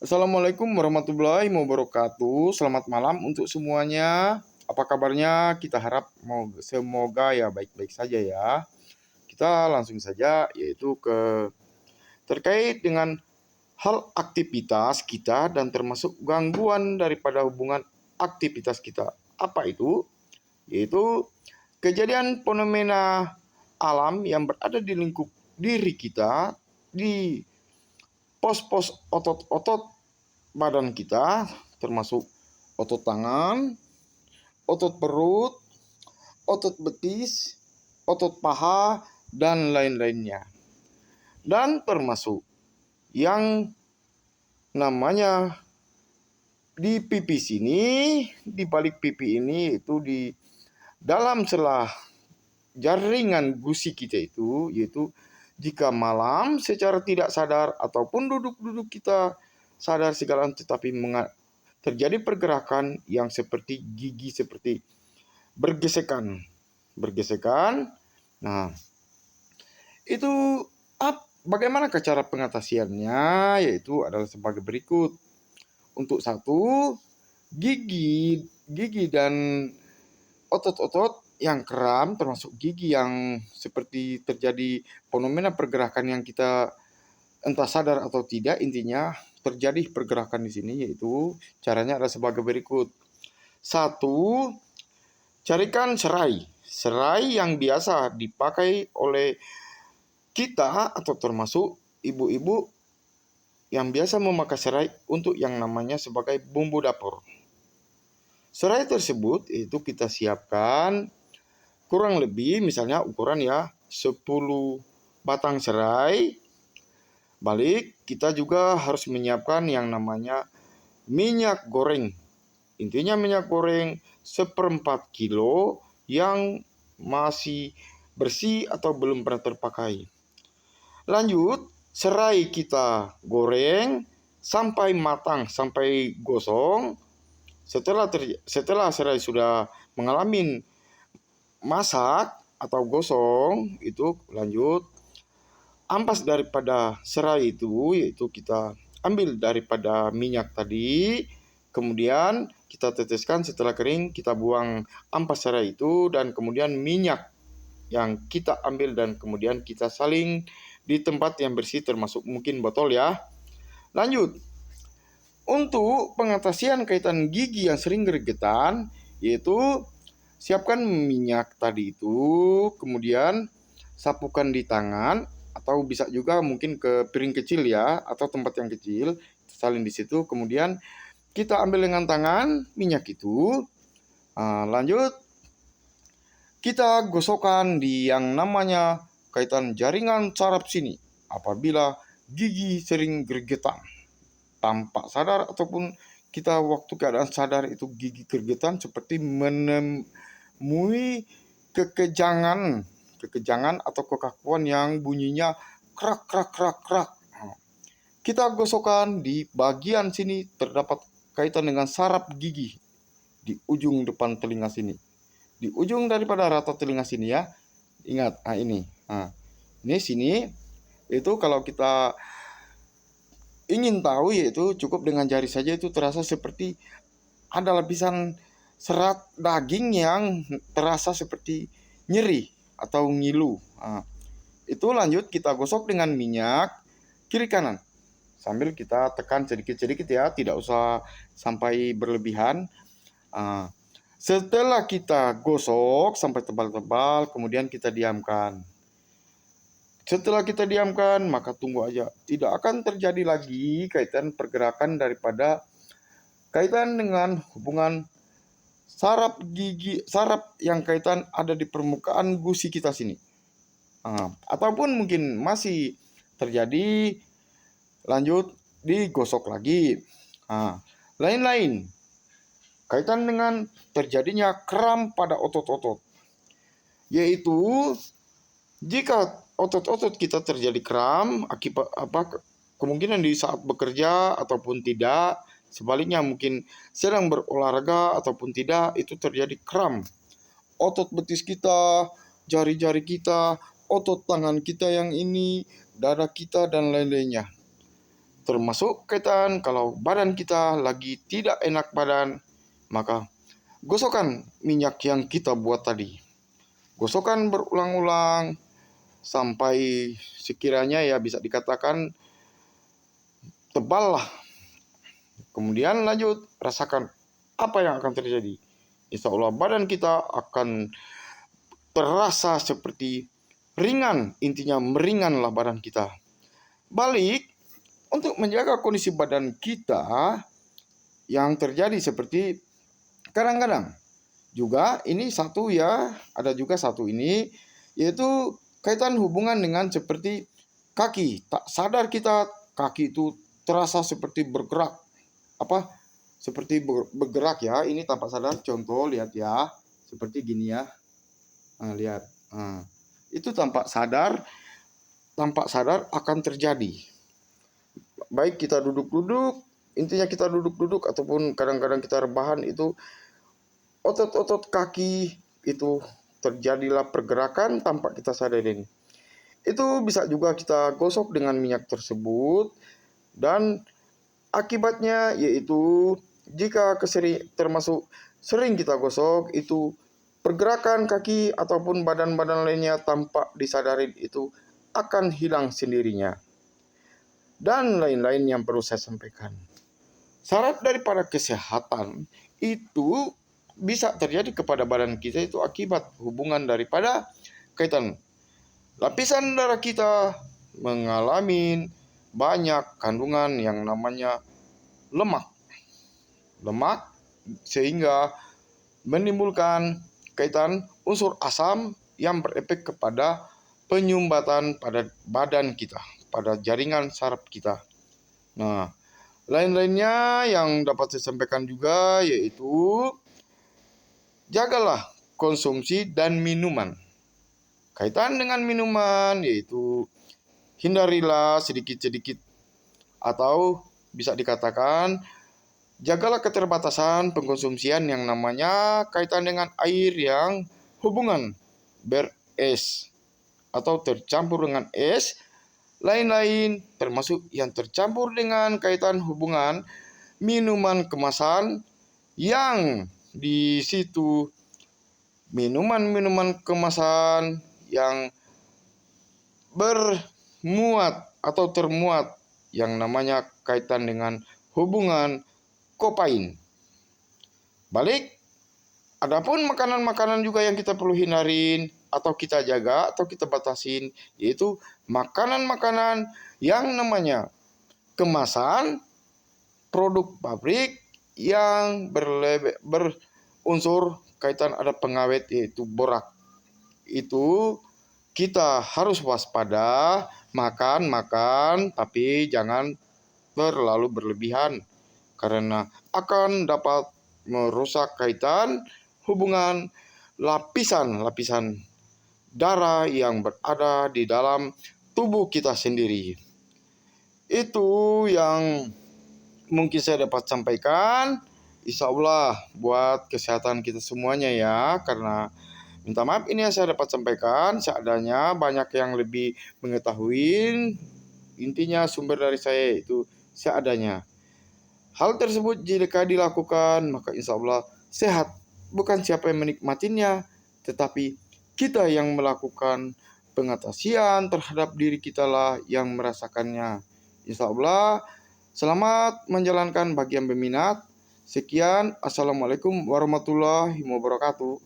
Assalamualaikum warahmatullahi wabarakatuh. Selamat malam untuk semuanya. Apa kabarnya? Kita harap semoga ya baik-baik saja ya. Kita langsung saja yaitu terkait dengan hal aktivitas kita dan termasuk gangguan daripada hubungan aktivitas kita. Apa itu? Yaitu kejadian fenomena alam yang berada di lingkup diri kita, di pos-pos otot-otot badan kita, termasuk otot tangan, otot perut, otot betis, otot paha, dan lain-lainnya. Dan termasuk yang namanya di pipi sini, di balik pipi ini, itu di dalam celah jaringan gusi kita itu, yaitu jika malam secara tidak sadar ataupun duduk-duduk kita sadar segala, tetapi terjadi pergerakan yang seperti gigi seperti bergesekan. Nah, itu bagaimana cara pengatasiannya? Yaitu adalah sebagai berikut. Untuk satu, gigi dan otot-otot yang kram, termasuk gigi yang seperti terjadi fenomena pergerakan yang kita entah sadar atau tidak, intinya terjadi pergerakan di sini, yaitu caranya adalah sebagai berikut. Satu, carikan serai yang biasa dipakai oleh kita atau termasuk ibu-ibu yang biasa memakai serai untuk yang namanya sebagai bumbu dapur. Serai tersebut itu kita siapkan kurang lebih misalnya ukuran ya 10 batang serai. Balik, kita juga harus menyiapkan yang namanya minyak goreng. Intinya minyak goreng 1/4 kilo yang masih bersih atau belum pernah terpakai. Lanjut, serai kita goreng sampai matang, sampai gosong. Setelah serai sudah mengalami masak atau gosong, itu lanjut ampas daripada serai itu, yaitu kita ambil daripada minyak tadi, kemudian kita teteskan. Setelah kering kita buang ampas serai itu dan kemudian minyak yang kita ambil, dan kemudian kita saling di tempat yang bersih, termasuk mungkin botol ya. Lanjut, untuk pengatasian kaitan gigi yang sering gregetan, yaitu siapkan minyak tadi itu, kemudian sapukan di tangan atau bisa juga mungkin ke piring kecil ya, atau tempat yang kecil, salin di situ. Kemudian kita ambil dengan tangan minyak itu. Lanjut, kita gosokkan di yang namanya kaitan jaringan saraf sini. Apabila gigi sering gregetan tanpa sadar ataupun kita waktu keadaan sadar itu gigi gregetan seperti menemui kekejangan atau kekakuan yang bunyinya krak krak krak krak. Kita gosokkan di bagian sini, terdapat kaitan dengan saraf gigi di ujung depan telinga sini, di ujung daripada rata telinga sini ya. Ingat, ini sini itu kalau kita ingin tahu, yaitu cukup dengan jari saja itu terasa seperti ada lapisan serat daging yang terasa seperti nyeri atau ngilu. Itu lanjut kita gosok dengan minyak kiri kanan sambil kita tekan sedikit-sedikit ya, tidak usah sampai berlebihan. Setelah kita gosok sampai tebal-tebal, kemudian kita diamkan. Setelah kita diamkan, maka tunggu aja. Tidak akan terjadi lagi kaitan pergerakan daripada kaitan dengan hubungan saraf gigi, saraf yang kaitan ada di permukaan gusi kita sini. Ataupun mungkin masih terjadi, lanjut digosok lagi. Lain-lain kaitan dengan terjadinya kram pada otot-otot, yaitu jika otot-otot kita terjadi kram akibat kemungkinan di saat bekerja ataupun tidak, sebaliknya mungkin sedang berolahraga ataupun tidak, itu terjadi kram. Otot betis kita, jari-jari kita, otot tangan kita yang ini, dada kita, dan lain-lainnya Termasuk kaitan kalau badan kita lagi tidak enak badan, maka gosokkan minyak yang kita buat tadi. Gosokkan berulang-ulang sampai sekiranya ya bisa dikatakan tebal lah. Kemudian lanjut, rasakan apa yang akan terjadi. Insya Allah badan kita akan terasa seperti ringan, intinya meringanlah badan kita. Balik, untuk menjaga kondisi badan kita yang terjadi seperti kadang-kadang juga ini satu ya, ada juga satu ini, yaitu kaitan hubungan dengan seperti kaki. Tak sadar kita kaki itu terasa seperti bergerak, seperti bergerak ya. Ini tanpa sadar. Contoh, lihat ya, seperti gini ya. Nah, lihat. Nah, itu tanpa sadar akan terjadi. Baik kita duduk-duduk, intinya kita duduk-duduk ataupun kadang-kadang kita rebahan, itu otot-otot kaki itu terjadilah pergerakan tanpa kita sadarin. Itu bisa juga kita gosok dengan minyak tersebut, dan akibatnya yaitu jika termasuk sering kita gosok, itu pergerakan kaki ataupun badan-badan lainnya tanpa disadarin itu akan hilang sendirinya. Dan lain-lain yang perlu saya sampaikan. Syarat daripada kesehatan itu bisa terjadi kepada badan kita itu akibat hubungan daripada kaitan lapisan darah kita mengalami banyak kandungan yang namanya lemak sehingga menimbulkan kaitan unsur asam yang berefek kepada penyumbatan pada badan kita, pada jaringan saraf kita. Nah, lain-lainnya yang dapat saya sampaikan juga yaitu jagalah konsumsi dan minuman. Kaitan dengan minuman yaitu hindarilah sedikit-sedikit, atau bisa dikatakan jagalah keterbatasan pengkonsumsian yang namanya kaitan dengan air yang hubungan beres atau tercampur dengan es, lain-lain termasuk yang tercampur dengan kaitan hubungan minuman kemasan, yang di situ minuman-minuman kemasan yang bermuat atau termuat yang namanya kaitan dengan hubungan kopain. Balik, adapun makanan-makanan juga yang kita perlu hindarin atau kita jaga atau kita batasin, yaitu makanan-makanan yang namanya kemasan, produk pabrik yang berunsur kaitan ada pengawet yaitu borak. Itu kita harus waspada, makan tapi jangan terlalu berlebihan karena akan dapat merusak kaitan hubungan lapisan-lapisan darah yang berada di dalam tubuh kita sendiri. Itu yang mungkin saya dapat sampaikan. Insya Allah buat kesehatan kita semuanya ya. Karena minta maaf ini yang saya dapat sampaikan seadanya. Banyak yang lebih mengetahui. Intinya sumber dari saya itu seadanya. Hal tersebut jika dilakukan maka insya Allah sehat. Bukan siapa yang menikmatinya, tetapi kita yang melakukan pengatasian terhadap diri kita lah yang merasakannya. Insya Allah selamat menjalankan bagi yang berminat. Sekian, assalamualaikum warahmatullahi wabarakatuh.